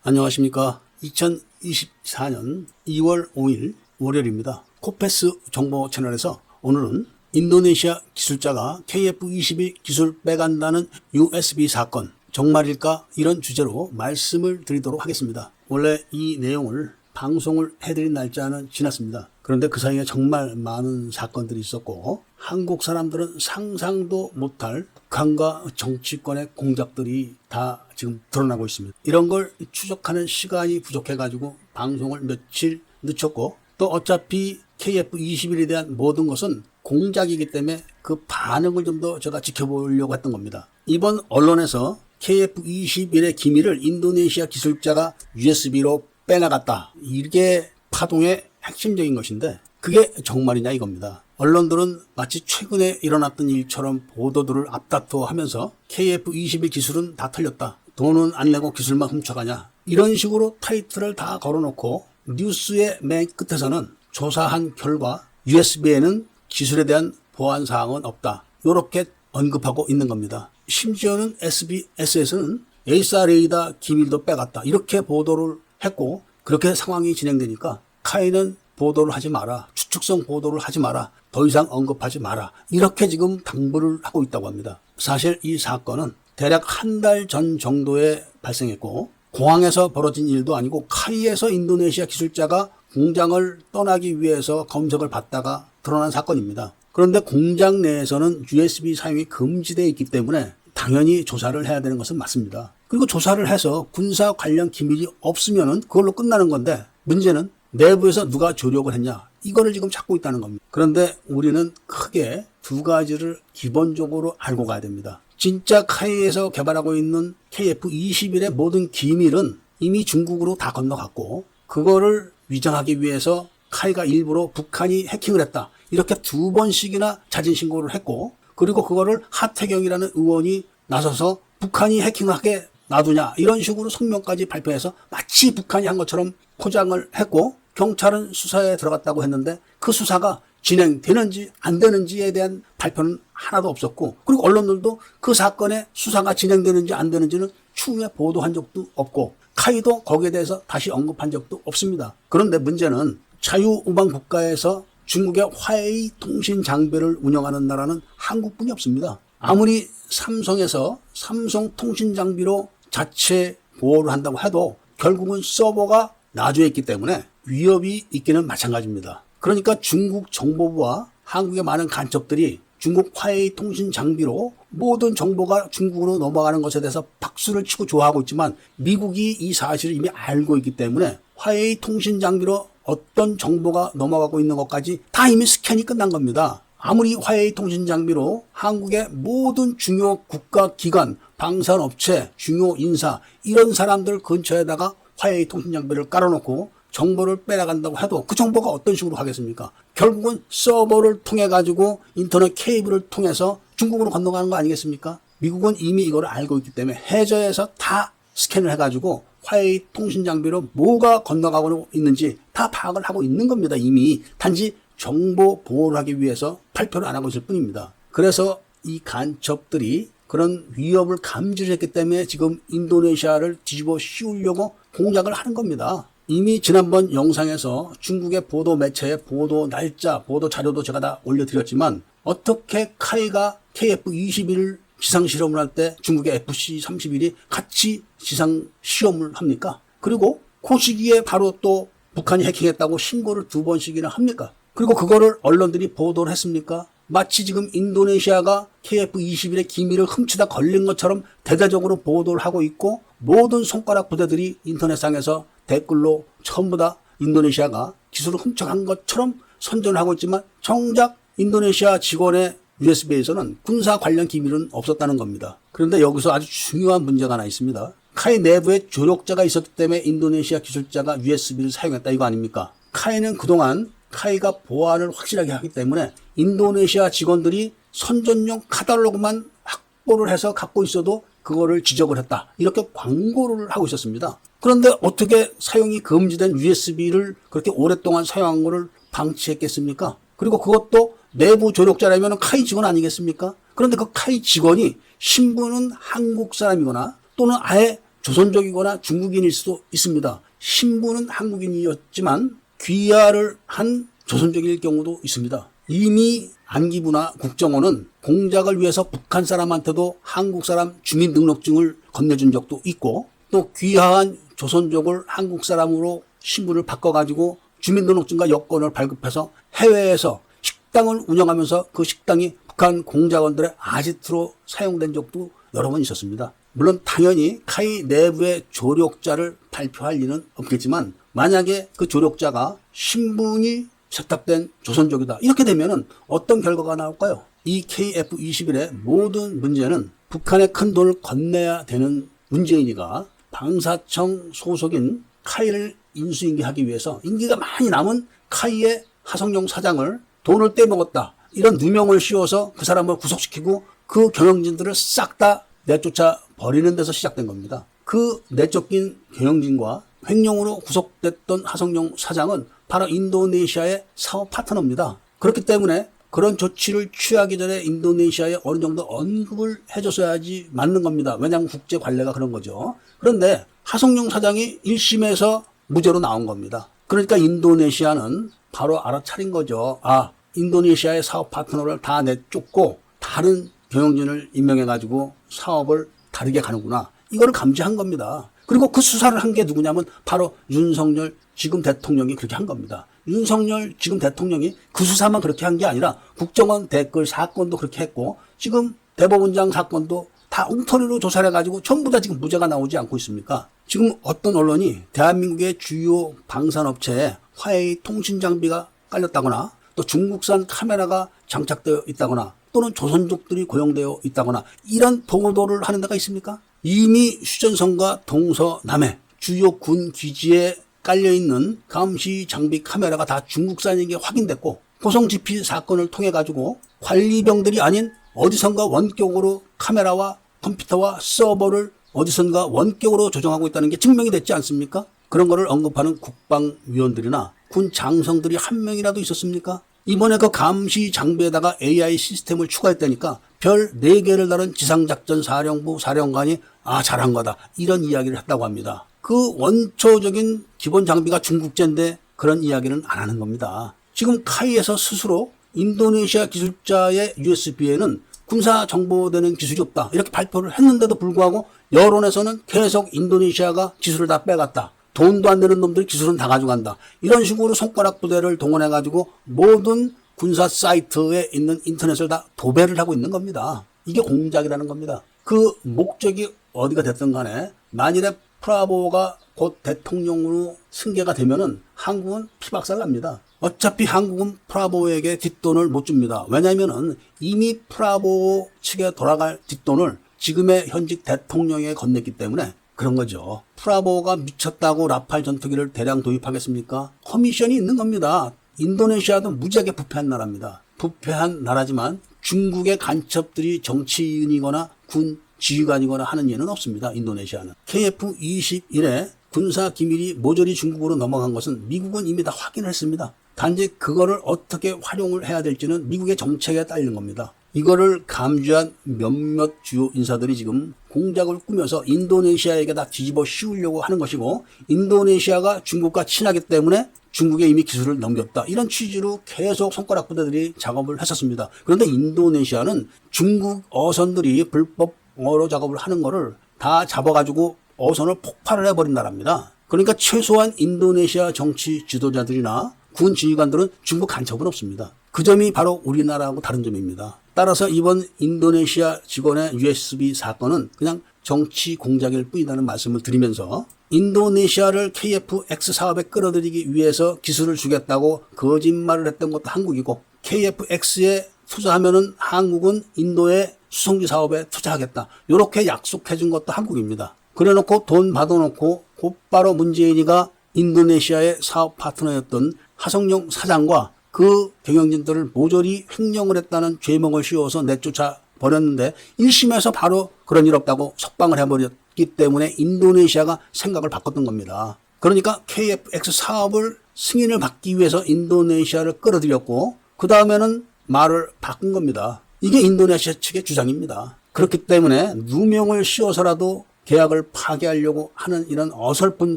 안녕하십니까. 2024년 2월 5일 월요일입니다. 코페스 정보 채널에서 오늘은 인도네시아 기술자가 KF-21 기술 빼간다는 USB 사건 정말일까? 이런 주제로 말씀을 드리도록 하겠습니다. 원래 이 내용을 방송을 해드린 날짜는 지났습니다. 그런데 그 사이에 정말 많은 사건들이 있었고 한국 사람들은 상상도 못할 북한과 정치권의 공작들이 다 지금 드러나고 있습니다. 이런 걸 추적하는 시간이 부족해가지고 방송을 며칠 늦췄고 또 어차피 KF-21에 대한 모든 것은 공작이기 때문에 그 반응을 좀 더 제가 지켜보려고 했던 겁니다. 이번 언론에서 KF-21의 기밀을 인도네시아 기술자가 USB로 빼나갔다. 이게 파동의 핵심적인 것인데 그게 정말이냐 이겁니다. 언론들은 마치 최근에 일어났던 일처럼 보도들을 앞다투어하면서 KF-21 기술은 다 털렸다. 돈은 안 내고 기술만 훔쳐가냐. 이런 식으로 타이틀을 다 걸어놓고 뉴스의 맨 끝에서는 조사한 결과 USB에는 기술에 대한 보안사항은 없다. 이렇게 언급하고 있는 겁니다. 심지어는 SBS에서는 에이사 레이더 기밀도 빼갔다. 이렇게 보도를 했고 그렇게 상황이 진행되니까 카이는 보도를 하지 마라. 추측성 보도를 하지 마라. 더 이상 언급하지 마라. 이렇게 지금 당부를 하고 있다고 합니다. 사실 이 사건은 대략 한 달 전 정도에 발생했고 공항에서 벌어진 일도 아니고 카이에서 인도네시아 기술자가 공장을 떠나기 위해서 검색을 받다가 드러난 사건입니다. 그런데 공장 내에서는 USB 사용이 금지되어 있기 때문에 당연히 조사를 해야 되는 것은 맞습니다. 그리고 조사를 해서 군사 관련 기밀이 없으면은 그걸로 끝나는 건데 문제는 내부에서 누가 조력을 했냐 이거를 지금 찾고 있다는 겁니다. 그런데 우리는 크게 두 가지를 기본적으로 알고 가야 됩니다. 진짜 카이에서 개발하고 있는 KF-21의 모든 기밀은 이미 중국으로 다 건너갔고 그거를 위장하기 위해서 카이가 일부러 북한이 해킹을 했다. 이렇게 두 번씩이나 자진 신고를 했고 그리고 그거를 하태경이라는 의원이 나서서 북한이 해킹하게 놔두냐 이런 식으로 성명까지 발표해서 마치 북한이 한 것처럼 포장을 했고 경찰은 수사에 들어갔다고 했는데 그 수사가 진행되는지 안 되는지에 대한 발표는 하나도 없었고 그리고 언론들도 그 사건의 수사가 진행되는지 안 되는지는 추후에 보도한 적도 없고 카이도 거기에 대해서 다시 언급한 적도 없습니다. 그런데 문제는 자유우방 국가에서 중국의 화웨이 통신 장비를 운영하는 나라는 한국뿐이 없습니다. 아무리 삼성에서 삼성 통신 장비로 자체 보호를 한다고 해도 결국은 서버가 나주에 있기 때문에 위협이 있기는 마찬가지입니다. 그러니까 중국 정보부와 한국의 많은 간첩들이 중국 화웨이 통신 장비로 모든 정보가 중국으로 넘어가는 것에 대해서 박수를 치고 좋아하고 있지만 미국이 이 사실을 이미 알고 있기 때문에 화웨이 통신 장비로 어떤 정보가 넘어가고 있는 것까지 다 이미 스캔이 끝난 겁니다. 아무리 화웨이 통신 장비로 한국의 모든 중요 국가기관, 방산업체, 중요 인사 이런 사람들 근처에다가 화웨이 통신 장비를 깔아놓고 정보를 빼나간다고 해도 그 정보가 어떤 식으로 가겠습니까? 결국은 서버를 통해 가지고 인터넷 케이블을 통해서 중국으로 건너가는 거 아니겠습니까? 미국은 이미 이걸 알고 있기 때문에 해저에서 다 스캔을 해가지고 화웨이 통신 장비로 뭐가 건너가고 있는지 다 파악을 하고 있는 겁니다. 이미 단지 정보 보호를 하기 위해서 발표를 안 하고 있을 뿐입니다. 그래서 이 간첩들이 그런 위협을 감지를 했기 때문에 지금 인도네시아를 뒤집어 씌우려고 공작을 하는 겁니다. 이미 지난번 영상에서 중국의 보도 매체의 보도 날짜, 보도 자료도 제가 다 올려드렸지만 어떻게 카이가 KF-21을 지상실험을 할 때 중국의 FC-31이 같이 지상시험을 합니까? 그리고 그 시기에 바로 또 북한이 해킹했다고 신고를 두 번씩이나 합니까? 그리고 그거를 언론들이 보도를 했습니까? 마치 지금 인도네시아가 KF-21의 기밀을 훔치다 걸린 것처럼 대대적으로 보도를 하고 있고 모든 손가락 부대들이 인터넷상에서 댓글로 전부 다 인도네시아가 기술을 훔쳐간 것처럼 선전을 하고 있지만 정작 인도네시아 직원의 USB에서는 군사 관련 기밀은 없었다는 겁니다. 그런데 여기서 아주 중요한 문제가 하나 있습니다. 카이 내부에 조력자가 있었기 때문에 인도네시아 기술자가 USB를 사용했다 이거 아닙니까? 카이는 그동안 카이가 보안을 확실하게 하기 때문에 인도네시아 직원들이 선전용 카탈로그만 확보를 해서 갖고 있어도 그거를 지적을 했다. 이렇게 광고를 하고 있었습니다. 그런데 어떻게 사용이 금지된 USB를 그렇게 오랫동안 사용한 거를 방치했겠습니까? 그리고 그것도 내부 조력자라면 카이 직원 아니겠습니까? 그런데 그 카이 직원이 신분은 한국 사람이거나 또는 아예 조선족이거나 중국인일 수도 있습니다. 신부는 한국인이었지만 귀화를 한 조선족일 경우도 있습니다. 이미 안기부나 국정원은 공작을 위해서 북한 사람한테도 한국 사람 주민등록증을 건네준 적도 있고, 또 귀화한 조선족을 한국 사람으로 신분을 바꿔가지고 주민등록증과 여권을 발급해서 해외에서 식당을 운영하면서 그 식당이 북한 공작원들의 아지트로 사용된 적도 여러 번 있었습니다. 물론 당연히 카이 내부의 조력자를 발표할 리는 없겠지만, 만약에 그 조력자가 신분이 세탁된 조선족이다, 이렇게 되면은 어떤 결과가 나올까요? 이 KF-21의 모든 문제는 북한에 큰 돈을 건네야 되는 문재인이가 방사청 소속인 카이를 인수인계하기 위해서 인기가 많이 남은 카이의 하성룡 사장을 돈을 떼먹었다, 이런 누명을 씌워서 그 사람을 구속시키고 그 경영진들을 싹 다 내쫓아 버리는 데서 시작된 겁니다. 그 내쫓긴 경영진과 횡령으로 구속됐던 하성룡 사장은 바로 인도네시아의 사업 파트너입니다. 그렇기 때문에 그런 조치를 취하기 전에 인도네시아에 어느 정도 언급을 해줬어야지 맞는 겁니다. 왜냐하면 국제 관례가 그런 거죠. 그런데 하성룡 사장이 1심에서 무죄로 나온 겁니다. 그러니까 인도네시아는 바로 알아차린 거죠. 아, 인도네시아의 사업 파트너를 다 내쫓고 다른 경영진을 임명해가지고 사업을 다르게 가는구나, 이거를 감지한 겁니다. 그리고 그 수사를 한 게 누구냐면 바로 윤석열 지금 대통령이 그렇게 한 겁니다. 윤석열 지금 대통령이 그 수사만 그렇게 한 게 아니라 국정원 댓글 사건도 그렇게 했고, 지금 대법원장 사건도 다 엉터리로 조사를 해가지고 전부 다 지금 무죄가 나오지 않고 있습니까? 지금 어떤 언론이 대한민국의 주요 방산업체에 화웨이 통신 장비가 깔렸다거나, 또 중국산 카메라가 장착되어 있다거나, 또는 조선족들이 고용되어 있다거나 이런 보도를 하는 데가 있습니까? 이미 휴전선과 동서남해 주요 군 기지에 깔려있는 감시 장비 카메라가 다 중국산인 게 확인됐고, 고성 집필 사건을 통해 가지고 관리병들이 아닌 어디선가 원격으로 카메라와 컴퓨터와 서버를 어디선가 원격으로 조정하고 있다는 게 증명이 됐지 않습니까? 그런 거를 언급하는 국방위원들이나 군 장성들이 한 명이라도 있었습니까? 이번에 그 감시 장비에다가 AI 시스템을 추가했다니까 별 4개를 다른 지상작전사령부 사령관이 잘한 거다, 이런 이야기를 했다고 합니다. 그 원초적인 기본 장비가 중국제인데 그런 이야기는 안 하는 겁니다. 지금 카이에서 스스로 인도네시아 기술자의 USB에는 군사 정보되는 기술이 없다, 이렇게 발표를 했는데도 불구하고 여론에서는 계속 인도네시아가 기술을 다 빼갔다, 돈도 안 되는 놈들이 기술은 다 가져간다, 이런 식으로 손가락 부대를 동원해가지고 모든 군사 사이트에 있는 인터넷을 다 도배를 하고 있는 겁니다. 이게 공작이라는 겁니다. 그 목적이 어디가 됐든 간에 만일에 프라보가 곧 대통령으로 승계가 되면은 한국은 피박살 납니다. 어차피 한국은 프라보에게 뒷돈을 못 줍니다. 왜냐면은 이미 프라보 측에 돌아갈 뒷돈을 지금의 현직 대통령에 건넸기 때문에 그런 거죠. 프라보가 미쳤다고 라팔 전투기를 대량 도입하겠습니까? 커미션이 있는 겁니다. 인도네시아도 무지하게 부패한 나라입니다. 부패한 나라지만 중국의 간첩들이 정치인이거나 군 지휘관이거나 하는 예는 없습니다. 인도네시아는. KF-21에 군사 기밀이 모조리 중국으로 넘어간 것은 미국은 이미 다 확인을 했습니다. 단지 그거를 어떻게 활용을 해야 될지는 미국의 정책에 딸린 겁니다. 이거를 감지한 몇몇 주요 인사들이 지금 공작을 꾸며서 인도네시아에게 다 뒤집어 씌우려고 하는 것이고, 인도네시아가 중국과 친하기 때문에 중국에 이미 기술을 넘겼다, 이런 취지로 계속 손가락 부대들이 작업을 했었습니다. 그런데 인도네시아는 중국 어선들이 불법 어로 작업을 하는 거를 다 잡아가지고 어선을 폭발을 해버린 나라입니다. 그러니까 최소한 인도네시아 정치 지도자들이나 군 지휘관들은 중국 간첩은 없습니다. 그 점이 바로 우리나라하고 다른 점입니다. 따라서 이번 인도네시아 직원의 USB 사건은 그냥 정치 공작일 뿐이라는 말씀을 드리면서, 인도네시아를 KF-X 사업에 끌어들이기 위해서 기술을 주겠다고 거짓말을 했던 것도 한국이고, KF-X에 투자하면은 한국은 인도의 수송기 사업에 투자하겠다, 이렇게 약속해 준 것도 한국입니다. 그래놓고 돈 받아놓고 곧바로 문재인이가 인도네시아의 사업 파트너였던 하성룡 사장과 그 경영진들을 모조리 횡령을 했다는 죄명을 씌워서 내쫓아 버렸는데 1심에서 바로 그런 일 없다고 석방을 해버렸기 때문에 인도네시아가 생각을 바꿨던 겁니다. 그러니까 KF-X 사업을 승인을 받기 위해서 인도네시아를 끌어들였고, 그 다음에는 말을 바꾼 겁니다. 이게 인도네시아 측의 주장입니다. 그렇기 때문에 누명을 씌워서라도 계약을 파기하려고 하는 이런 어설픈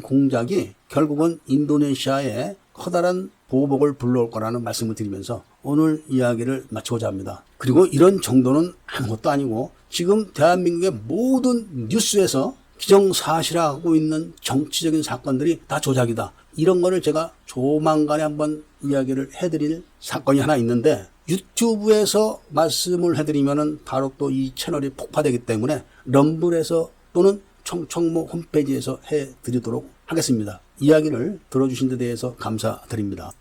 공작이 결국은 인도네시아에 커다란 보복을 불러올 거라는 말씀을 드리면서 오늘 이야기를 마치고자 합니다. 그리고 이런 정도는 아무것도 아니고 지금 대한민국의 모든 뉴스에서 기정사실화하고 있는 정치적인 사건들이 다 조작이다. 이런 거를 제가 조만간에 한번 이야기를 해드릴 사건이 하나 있는데 유튜브에서 말씀을 해드리면은 바로 또 이 채널이 폭파되기 때문에 럼블에서 또는 청청모 홈페이지에서 해드리도록 하겠습니다. 이야기를 들어주신 데 대해서 감사드립니다.